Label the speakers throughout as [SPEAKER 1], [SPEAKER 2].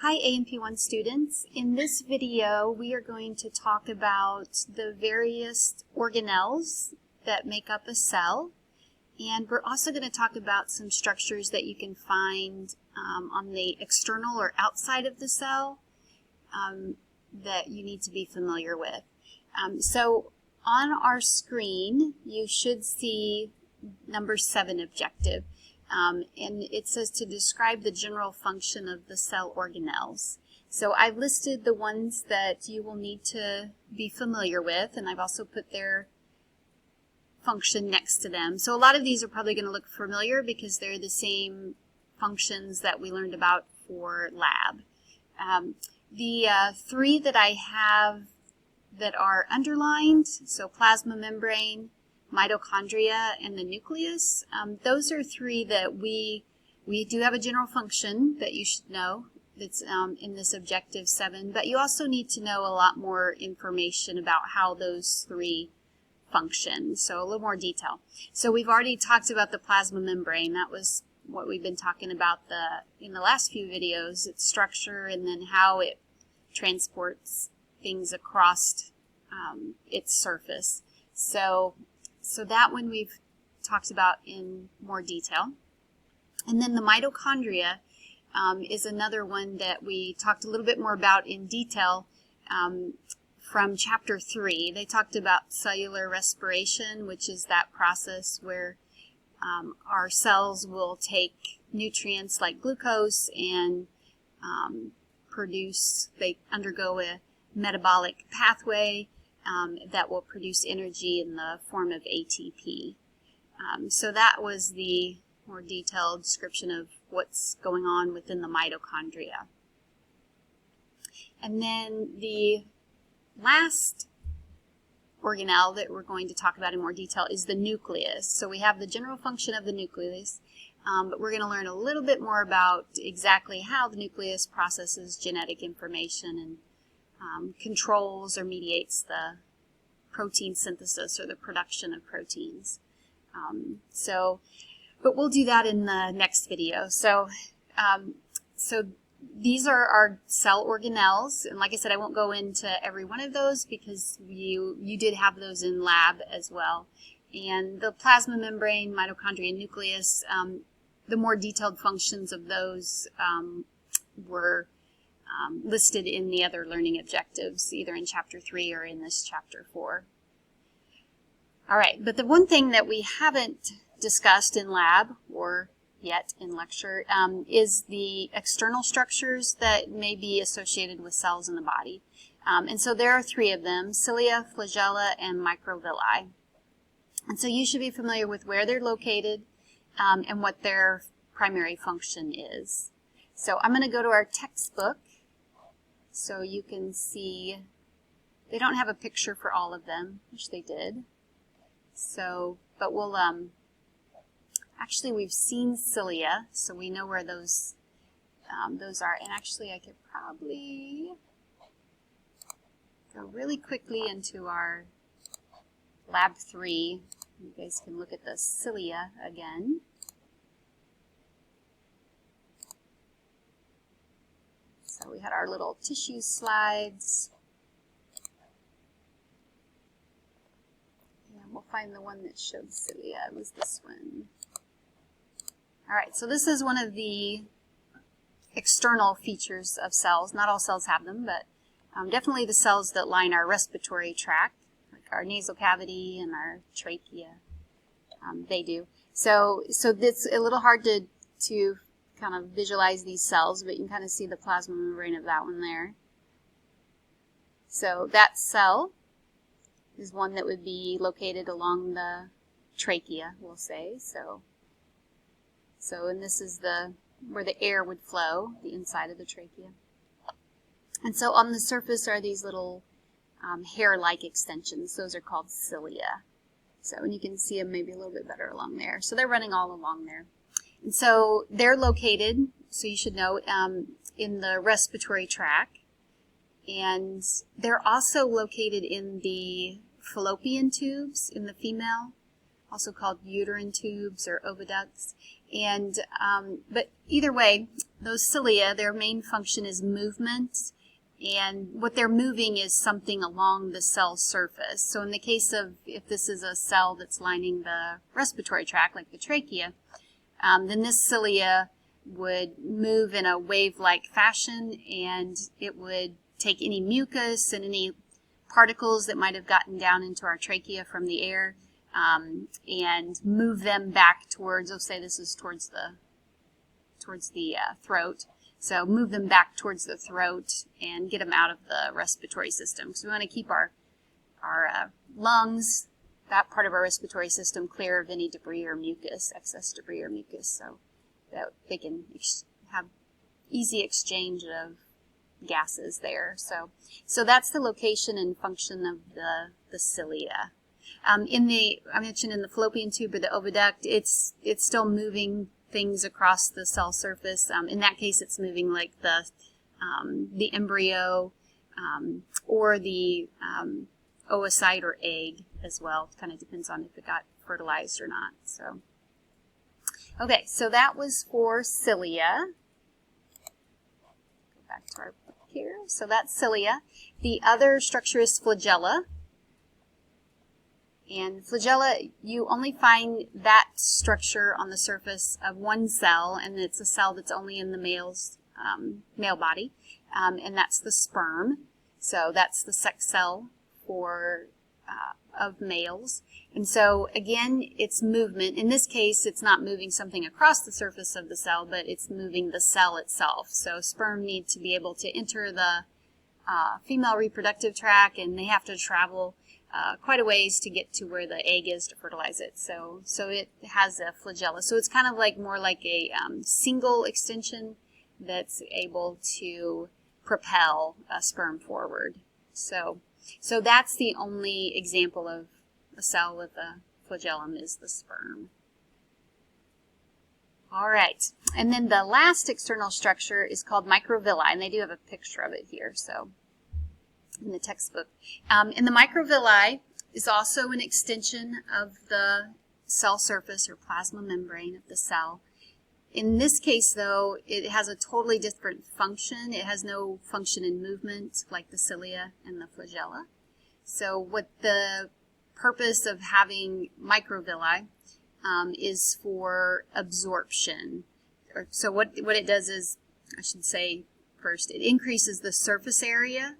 [SPEAKER 1] Hi A&P1 students. In this video we are going to talk about the various organelles that make up a cell, and we're also going to talk about some structures that you can find on the external or outside of the cell that you need to be familiar with. So on our screen you should see number 7 objective. And it says to describe the general function of the cell organelles. So I've listed the ones that you will need to be familiar with, and I've also put their function next to them. So a lot of these are probably going to look familiar because they're the same functions that we learned about for lab. The three that I have that are underlined, so plasma membrane, mitochondria, and the nucleus, those are three that we do have a general function that you should know that's in this objective 7, but you also need to know a lot more information about how those three function, so a little more detail. So we've already talked about the plasma membrane. That was what we've been talking about in the last few videos, its structure and then how it transports things across its surface. So that one we've talked about in more detail. And then the mitochondria is another one that we talked a little bit more about in detail from chapter 3. They talked about cellular respiration, which is that process where our cells will take nutrients like glucose and they undergo a metabolic pathway that will produce energy in the form of ATP. So that was the more detailed description of what's going on within the mitochondria. And then the last organelle that we're going to talk about in more detail is the nucleus. So we have the general function of the nucleus, but we're going to learn a little bit more about exactly how the nucleus processes genetic information and controls or mediates the protein synthesis or the production of proteins. But we'll do that in the next video. So these are our cell organelles, and like I said, I won't go into every one of those because you did have those in lab as well. And the plasma membrane, mitochondria, and nucleus, the more detailed functions of those were listed in the other learning objectives, either in chapter 3 or in this chapter 4. All right, but the one thing that we haven't discussed in lab or yet in lecture is the external structures that may be associated with cells in the body. And so there are 3 of them: cilia, flagella, and microvilli. And so you should be familiar with where they're located and what their primary function is. So I'm going to go to our textbook so you can see. They don't have a picture for all of them, which they did. So, but we'll, actually we've seen cilia, so we know where those are. And actually I could probably go really quickly into our lab 3. You guys can look at the cilia again. So we had our little tissue slides. And we'll find the one that showed cilia. It was this one. All right, so this is one of the external features of cells. Not all cells have them, but definitely the cells that line our respiratory tract, like our nasal cavity and our trachea, they do. So it's a little hard to kind of visualize these cells, but you can kind of see the plasma membrane of that one there. So that cell is one that would be located along the trachea, we'll say. So and this is where the air would flow, the inside of the trachea. And so on the surface are these little hair-like extensions. Those are called cilia. So, and you can see them maybe a little bit better along there. So they're running all along there. And so they're located, so you should know, in the respiratory tract. And they're also located in the fallopian tubes in the female, also called uterine tubes or oviducts. And but either way, those cilia, their main function is movement, and what they're moving is something along the cell surface. So in the case of, if this is a cell that's lining the respiratory tract, like the trachea, then this cilia would move in a wave-like fashion, and it would take any mucus and any particles that might have gotten down into our trachea from the air, and move them back towards, let's say this is towards the throat. So move them back towards the throat and get them out of the respiratory system. Because we want to keep our lungs, that part of our respiratory system, clear of any debris or mucus, excess debris or mucus, so that they can have easy exchange of gases there. So that's the location and function of the cilia. I mentioned in the fallopian tube or the oviduct, it's still moving things across the cell surface. In that case, it's moving like the embryo or the oocyte or egg as well. It kind of depends on if it got fertilized or not. So, okay, so that was for cilia. Go back to our book here. So that's cilia. The other structure is flagella. And flagella, you only find that structure on the surface of one cell, and it's a cell that's only in the male body, and that's the sperm. So that's the sex cell of males. And so again, it's movement. In this case, it's not moving something across the surface of the cell, but it's moving the cell itself. So sperm need to be able to enter the female reproductive tract, and they have to travel quite a ways to get to where the egg is to fertilize it. So it has a flagella. So it's kind of like more like a single extension that's able to propel a sperm forward. So that's the only example of a cell with a flagellum is the sperm. All right, and then the last external structure is called microvilli, and they do have a picture of it here. So in the textbook. And the microvilli is also an extension of the cell surface or plasma membrane of the cell. In this case, though, it has a totally different function. It has no function in movement like the cilia and the flagella. So what the purpose of having microvilli is for absorption. So what it does is, I should say first, it increases the surface area,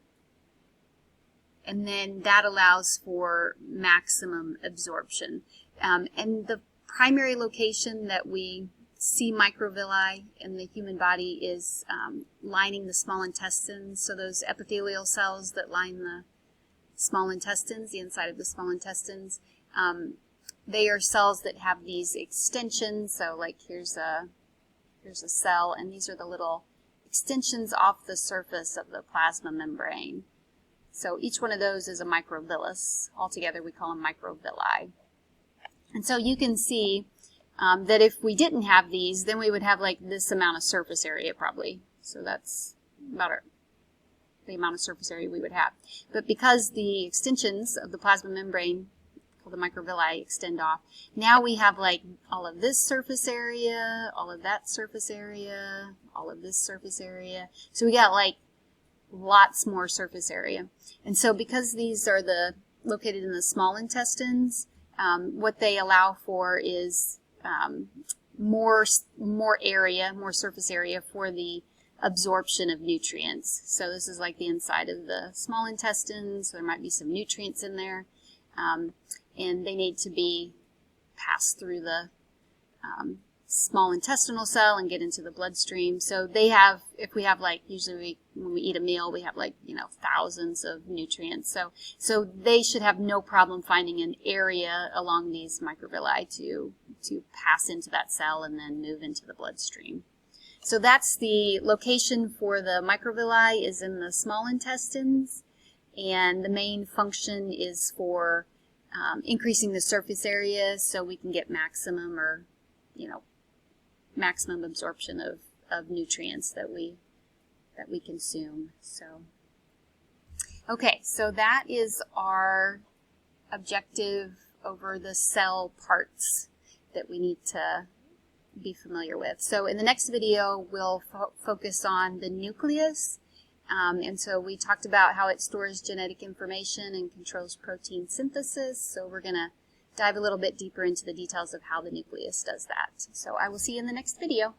[SPEAKER 1] and then that allows for maximum absorption. And the primary location that we see microvilli in the human body is lining the small intestines. So those epithelial cells that line the small intestines, the inside of the small intestines, they are cells that have these extensions. So like here's a cell, and these are the little extensions off the surface of the plasma membrane. So each one of those is a microvillus. Altogether, we call them microvilli. And so you can see that if we didn't have these, then we would have like this amount of surface area probably. So that's about the amount of surface area we would have. But because the extensions of the plasma membrane, called the microvilli, extend off, now we have like all of this surface area, all of that surface area, all of this surface area. So we got like lots more surface area. And so because these are located in the small intestines, what they allow for is more area, more surface area for the absorption of nutrients. So this is like the inside of the small intestines. So there might be some nutrients in there, and they need to be passed through the small intestinal cell and get into the bloodstream. So they have, if we have like, usually when we eat a meal, we have like, thousands of nutrients. So they should have no problem finding an area along these microvilli to pass into that cell and then move into the bloodstream. So that's the location for the microvilli, is in the small intestines, and the main function is for increasing the surface area so we can get maximum maximum absorption of nutrients that we consume. So, okay, so that is our objective over the cell parts that we need to be familiar with. So in the next video, we'll focus on the nucleus. And so we talked about how it stores genetic information and controls protein synthesis. So we're going to dive a little bit deeper into the details of how the nucleus does that. So I will see you in the next video.